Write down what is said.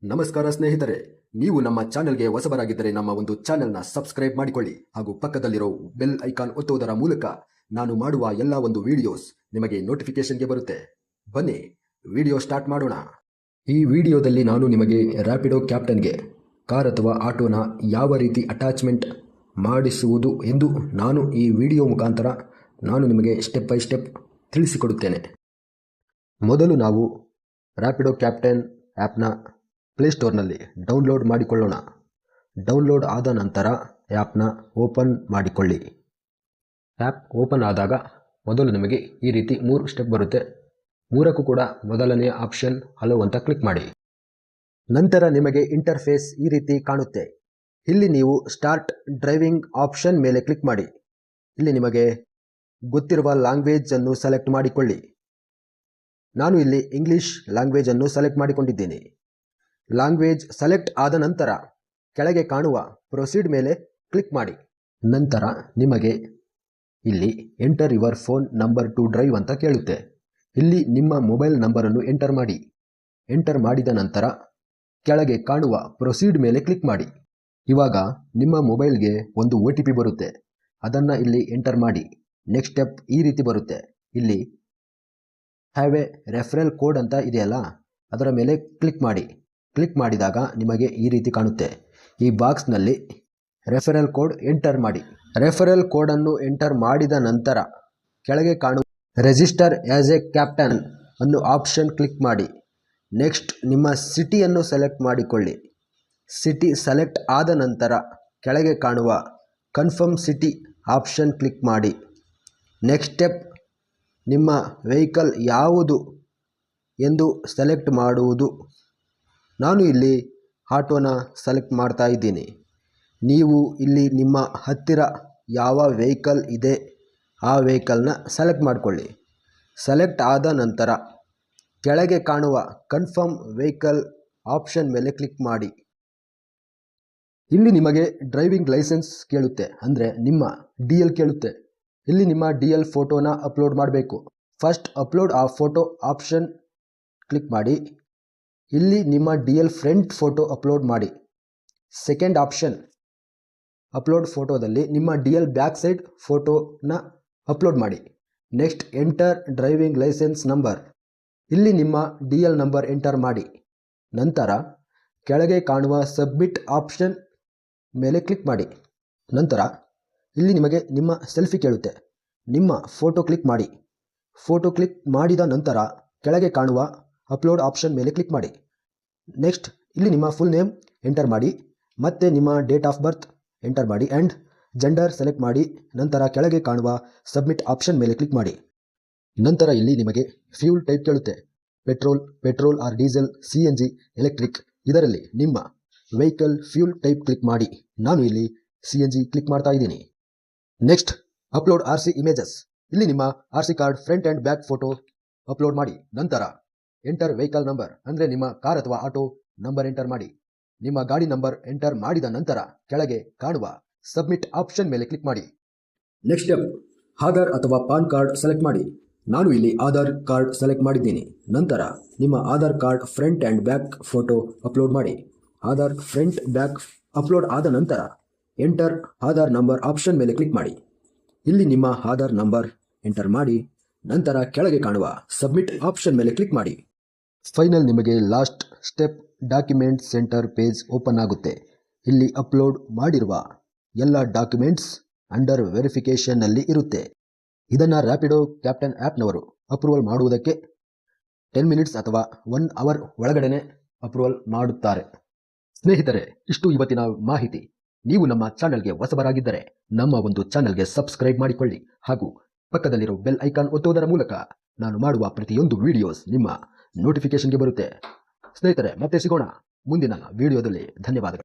ನಮಸ್ಕಾರ ಸ್ನೇಹಿತರೆ, ನೀವು ನಮ್ಮ ಚಾನೆಲ್ಗೆ ಹೊಸಬರಾಗಿದ್ದರೆ ನಮ್ಮ ಒಂದು ಚಾನೆಲ್ನ ಸಬ್ಸ್ಕ್ರೈಬ್ ಮಾಡಿಕೊಳ್ಳಿ ಹಾಗೂ ಪಕ್ಕದಲ್ಲಿರೋ ಬೆಲ್ ಐಕಾನ್ ಒತ್ತುವುದರ ಮೂಲಕ ನಾನು ಮಾಡುವ ಎಲ್ಲ ಒಂದು ವಿಡಿಯೋಸ್ ನಿಮಗೆ ನೋಟಿಫಿಕೇಶನ್ಗೆ ಬರುತ್ತೆ. ಬನ್ನಿ ವಿಡಿಯೋ ಸ್ಟಾರ್ಟ್ ಮಾಡೋಣ. ಈ ವಿಡಿಯೋದಲ್ಲಿ ನಾನು ನಿಮಗೆ ರ್ಯಾಪಿಡೋ ಕ್ಯಾಪ್ಟನ್ಗೆ ಕಾರ್ ಅಥವಾ ಆಟೋನ ಯಾವ ರೀತಿ ಅಟ್ಯಾಚ್ಮೆಂಟ್ ಮಾಡಿಸುವುದು ಎಂದು ನಾನು ಈ ವಿಡಿಯೋ ಮುಖಾಂತರ ನಿಮಗೆ ಸ್ಟೆಪ್ ಬೈ ಸ್ಟೆಪ್ ತಿಳಿಸಿಕೊಡುತ್ತೇನೆ. ಮೊದಲು ನಾವು ರ್ಯಾಪಿಡೋ ಕ್ಯಾಪ್ಟನ್ ಆ್ಯಪ್ನ ಪ್ಲೇಸ್ಟೋರ್ನಲ್ಲಿ ಡೌನ್ಲೋಡ್ ಮಾಡಿಕೊಳ್ಳೋಣ. ಡೌನ್ಲೋಡ್ ಆದ ನಂತರ ಆ್ಯಪ್ನ ಓಪನ್ ಮಾಡಿಕೊಳ್ಳಿ. ಆ್ಯಪ್ ಓಪನ್ ಆದಾಗ ಮೊದಲು ನಿಮಗೆ ಈ ರೀತಿ 3 ಸ್ಟೆಪ್ ಬರುತ್ತೆ. 3ಕ್ಕೂ ಕೂಡ ಮೊದಲನೆಯ ಆಪ್ಷನ್ ಹಲೋ ಅಂತ ಕ್ಲಿಕ್ ಮಾಡಿ. ನಂತರ ನಿಮಗೆ ಇಂಟರ್ಫೇಸ್ ಈ ರೀತಿ ಕಾಣುತ್ತೆ. ಇಲ್ಲಿ ನೀವು ಸ್ಟಾರ್ಟ್ ಡ್ರೈವಿಂಗ್ ಆಪ್ಷನ್ ಮೇಲೆ ಕ್ಲಿಕ್ ಮಾಡಿ. ಇಲ್ಲಿ ನಿಮಗೆ ಗೊತ್ತಿರುವ ಲ್ಯಾಂಗ್ವೇಜನ್ನು ಸೆಲೆಕ್ಟ್ ಮಾಡಿಕೊಳ್ಳಿ. ನಾನು ಇಲ್ಲಿ ಇಂಗ್ಲಿಷ್ ಲ್ಯಾಂಗ್ವೇಜನ್ನು ಸೆಲೆಕ್ಟ್ ಮಾಡಿಕೊಂಡಿದ್ದೇನೆ. ಲ್ಯಾಂಗ್ವೇಜ್ ಸೆಲೆಕ್ಟ್ ಆದ ನಂತರ ಕೆಳಗೆ ಕಾಣುವ ಪ್ರೊಸೀಡ್ ಮೇಲೆ ಕ್ಲಿಕ್ ಮಾಡಿ. ನಂತರ ನಿಮಗೆ ಇಲ್ಲಿ enter your phone number two drive ಅಂತ ಕೇಳುತ್ತೆ. ಇಲ್ಲಿ ನಿಮ್ಮ ಮೊಬೈಲ್ ನಂಬರನ್ನು ಎಂಟರ್ ಮಾಡಿ. ಎಂಟರ್ ಮಾಡಿದ ನಂತರ ಕೆಳಗೆ ಕಾಣುವ ಪ್ರೊಸೀಡ್ ಮೇಲೆ ಕ್ಲಿಕ್ ಮಾಡಿ. ಇವಾಗ ನಿಮ್ಮ ಮೊಬೈಲ್ಗೆ ಒಂದು OTP ಬರುತ್ತೆ. ಅದನ್ನು ಇಲ್ಲಿ ಎಂಟರ್ ಮಾಡಿ. ನೆಕ್ಸ್ಟ್ ಸ್ಟೆಪ್ ಈ ರೀತಿ ಬರುತ್ತೆ. ಇಲ್ಲಿ ಹ್ಯಾವ್ ಎ ರೆಫರಲ್ ಕೋಡ್ ಅಂತ ಇದೆಯಲ್ಲ, ಅದರ ಮೇಲೆ ಕ್ಲಿಕ್ ಮಾಡಿ. ಕ್ಲಿಕ್ ಮಾಡಿದಾಗ ನಿಮಗೆ ಈ ರೀತಿ ಕಾಣುತ್ತೆ. ಈ ಬಾಕ್ಸ್ನಲ್ಲಿ ರೆಫರಲ್ ಕೋಡ್ ಎಂಟರ್ ಮಾಡಿ. ರೆಫರಲ್ ಕೋಡನ್ನು ಎಂಟರ್ ಮಾಡಿದ ನಂತರ ಕೆಳಗೆ ಕಾಣುವ ರಿಜಿಸ್ಟರ್ ಆ್ಯಸ್ ಎ ಕ್ಯಾಪ್ಟನ್ ಅನ್ನೋ ಆಪ್ಷನ್ ಕ್ಲಿಕ್ ಮಾಡಿ. ನೆಕ್ಸ್ಟ್ ನಿಮ್ಮ ಸಿಟಿಯನ್ನು ಸೆಲೆಕ್ಟ್ ಮಾಡಿಕೊಳ್ಳಿ. ಸಿಟಿ ಸೆಲೆಕ್ಟ್ ಆದ ನಂತರ ಕೆಳಗೆ ಕಾಣುವ ಕನ್ಫರ್ಮ್ ಸಿಟಿ ಆಪ್ಷನ್ ಕ್ಲಿಕ್ ಮಾಡಿ. ನೆಕ್ಸ್ಟ್ ಸ್ಟೆಪ್ ನಿಮ್ಮ ವೆಹಿಕಲ್ ಯಾವುದು ಎಂದು ಸೆಲೆಕ್ಟ್ ಮಾಡುವುದು. ನಾನು ಇಲ್ಲಿ ಆಟೋನ ಸೆಲೆಕ್ಟ್ ಮಾಡ್ತಾ ಇದ್ದೀನಿ. ನೀವು ಇಲ್ಲಿ ನಿಮ್ಮ ಹತ್ತಿರ ಯಾವ ವೆಹಿಕಲ್ ಇದೆ ಆ ವೆಹಿಕಲ್ನ ಸೆಲೆಕ್ಟ್ ಮಾಡಿಕೊಳ್ಳಿ. ಸೆಲೆಕ್ಟ್ ಆದ ನಂತರ ಕೆಳಗೆ ಕಾಣುವ ಕನ್ಫರ್ಮ್ ವೆಹಿಕಲ್ ಆಪ್ಷನ್ ಮೇಲೆ ಕ್ಲಿಕ್ ಮಾಡಿ. ಇಲ್ಲಿ ನಿಮಗೆ ಡ್ರೈವಿಂಗ್ ಲೈಸೆನ್ಸ್ ಕೇಳುತ್ತೆ, ಅಂದರೆ ನಿಮ್ಮ DL ಕೇಳುತ್ತೆ. ಇಲ್ಲಿ ನಿಮ್ಮ DL ಫೋಟೋನ ಅಪ್ಲೋಡ್ ಮಾಡಬೇಕು. ಫಸ್ಟ್ ಅಪ್ಲೋಡ್ ಆ ಫೋಟೋ ಆಪ್ಷನ್ ಕ್ಲಿಕ್ ಮಾಡಿ. ಇಲ್ಲಿ ನಿಮ್ಮ DL ಫ್ರಂಟ್ ಫೋಟೋ ಅಪ್ಲೋಡ್ ಮಾಡಿ. ಸೆಕೆಂಡ್ ಆಪ್ಷನ್ ಅಪ್ಲೋಡ್ ಫೋಟೋದಲ್ಲಿ ನಿಮ್ಮ DL ಬ್ಯಾಕ್ ಸೈಡ್ ಫೋಟೋನ ಅಪ್ಲೋಡ್ ಮಾಡಿ. Next enter driving licence number. ಇಲ್ಲಿ ನಿಮ್ಮ DL ನಂಬರ್ ಎಂಟರ್ ಮಾಡಿ. ನಂತರ ಕೆಳಗೆ ಕಾಣುವ ಸಬ್ಮಿಟ್ ಆಪ್ಷನ್ ಮೇಲೆ ಕ್ಲಿಕ್ ಮಾಡಿ. ನಂತರ ಇಲ್ಲಿ ನಿಮಗೆ ನಿಮ್ಮ ಸೆಲ್ಫಿ ಕೇಳುತ್ತೆ. ನಿಮ್ಮ ಫೋಟೋ ಕ್ಲಿಕ್ ಮಾಡಿ. ಫೋಟೋ ಕ್ಲಿಕ್ ಮಾಡಿದ ನಂತರ ಕೆಳಗೆ ಕಾಣುವ ಅಪ್ಲೋಡ್ ಆಪ್ಷನ್ ಮೇಲೆ ಕ್ಲಿಕ್ ಮಾಡಿ. ನೆಕ್ಸ್ಟ್ ಇಲ್ಲಿ ನಿಮ್ಮ ಫುಲ್ ನೇಮ್ ಎಂಟರ್ ಮಾಡಿ. ಮತ್ತೆ ನಿಮ್ಮ ಡೇಟ್ ಆಫ್ ಬರ್ತ್ ಎಂಟರ್ ಮಾಡಿ ಆ್ಯಂಡ್ ಜೆಂಡರ್ ಸೆಲೆಕ್ಟ್ ಮಾಡಿ. ನಂತರ ಕೆಳಗೆ ಕಾಣುವ ಸಬ್ಮಿಟ್ ಆಪ್ಷನ್ ಮೇಲೆ ಕ್ಲಿಕ್ ಮಾಡಿ. ನಂತರ ಇಲ್ಲಿ ನಿಮಗೆ ಫ್ಯೂಲ್ ಟೈಪ್ ಕೇಳುತ್ತೆ. Petrol or diesel, CNG, electric. ಇದರಲ್ಲಿ ನಿಮ್ಮ ವೆಹಿಕಲ್ ಫ್ಯೂಲ್ ಟೈಪ್ ಕ್ಲಿಕ್ ಮಾಡಿ. ನಾನು ಇಲ್ಲಿ CNG ಕ್ಲಿಕ್ ಮಾಡ್ತಾ ಇದ್ದೀನಿ. Next upload RC images. ಇಲ್ಲಿ ನಿಮ್ಮ RC card front and back photo upload ಮಾಡಿ. ನಂತರ ಎಂಟರ್ ವೆಹಿಕಲ್ ನಂಬರ್, ಅಂದರೆ ನಿಮ್ಮ ಕಾರ್ ಅಥವಾ ಆಟೋ ನಂಬರ್ ಎಂಟರ್ ಮಾಡಿ. ನಿಮ್ಮ ಗಾಡಿ ನಂಬರ್ ಎಂಟರ್ ಮಾಡಿದ ನಂತರ ಕೆಳಗೆ ಕಾಣುವ ಸಬ್ಮಿಟ್ ಆಪ್ಷನ್ ಮೇಲೆ ಕ್ಲಿಕ್ ಮಾಡಿ. ನೆಕ್ಸ್ಟ್ ಸ್ಟೆಪ್ ಆಧಾರ್ ಅಥವಾ ಪಾನ್ ಕಾರ್ಡ್ ಸೆಲೆಕ್ಟ್ ಮಾಡಿ. ನಾನು ಇಲ್ಲಿ ಆಧಾರ್ ಕಾರ್ಡ್ ಸೆಲೆಕ್ಟ್ ಮಾಡಿದ್ದೀನಿ. ನಂತರ ನಿಮ್ಮ Aadhaar card front and back photo upload ಮಾಡಿ. ಆಧಾರ್ ಫ್ರಂಟ್ ಬ್ಯಾಕ್ ಅಪ್ಲೋಡ್ ಆದ ನಂತರ ಎಂಟರ್ ಆಧಾರ್ ನಂಬರ್ ಆಪ್ಷನ್ ಮೇಲೆ ಕ್ಲಿಕ್ ಮಾಡಿ. ಇಲ್ಲಿ ನಿಮ್ಮ ಆಧಾರ್ ನಂಬರ್ ಎಂಟರ್ ಮಾಡಿ. ನಂತರ ಕೆಳಗೆ ಕಾಣುವ ಸಬ್ಮಿಟ್ ಆಪ್ಷನ್ ಮೇಲೆ ಕ್ಲಿಕ್ ಮಾಡಿ. ಫೈನಲ್ ನಿಮಗೆ last step document centre page open ಆಗುತ್ತೆ. ಇಲ್ಲಿ ಅಪ್ಲೋಡ್ ಮಾಡಿರುವ ಎಲ್ಲ ಡಾಕ್ಯುಮೆಂಟ್ಸ್ ಅಂಡರ್ ವೆರಿಫಿಕೇಷನ್ನಲ್ಲಿ ಇರುತ್ತೆ. ಇದನ್ನು ರ್ಯಾಪಿಡೋ ಕ್ಯಾಪ್ಟನ್ ಆ್ಯಪ್ನವರು ಅಪ್ರೂವಲ್ ಮಾಡುವುದಕ್ಕೆ 10 ಮಿನಿಟ್ಸ್ ಅಥವಾ 1 ಅವರ್ ಒಳಗಡೆ ಅಪ್ರೂವಲ್ ಮಾಡುತ್ತಾರೆ. ಸ್ನೇಹಿತರೆ, ಇಷ್ಟು ಇವತ್ತಿನ ಮಾಹಿತಿ. ನೀವು ನಮ್ಮ ಚಾನೆಲ್ಗೆ ಹೊಸಬರಾಗಿದ್ದರೆ ನಮ್ಮ ಒಂದು ಚಾನೆಲ್ಗೆ ಸಬ್ಸ್ಕ್ರೈಬ್ ಮಾಡಿಕೊಳ್ಳಿ ಹಾಗೂ ಪಕ್ಕದಲ್ಲಿರೋ ಬೆಲ್ ಐಕಾನ್ ಒತ್ತುವುದರ ಮೂಲಕ ನಾನು ಮಾಡುವ ಪ್ರತಿಯೊಂದು ವಿಡಿಯೋಸ್ ನಿಮ್ಮ ನೋಟಿಫಿಕೇಶನ್ಗೆ ಬರುತ್ತೆ. ಸ್ನೇಹಿತರೆ, ಮತ್ತೆ ಸಿಗೋಣ ಮುಂದಿನ ವಿಡಿಯೋದಲ್ಲಿ. ಧನ್ಯವಾದಗಳು.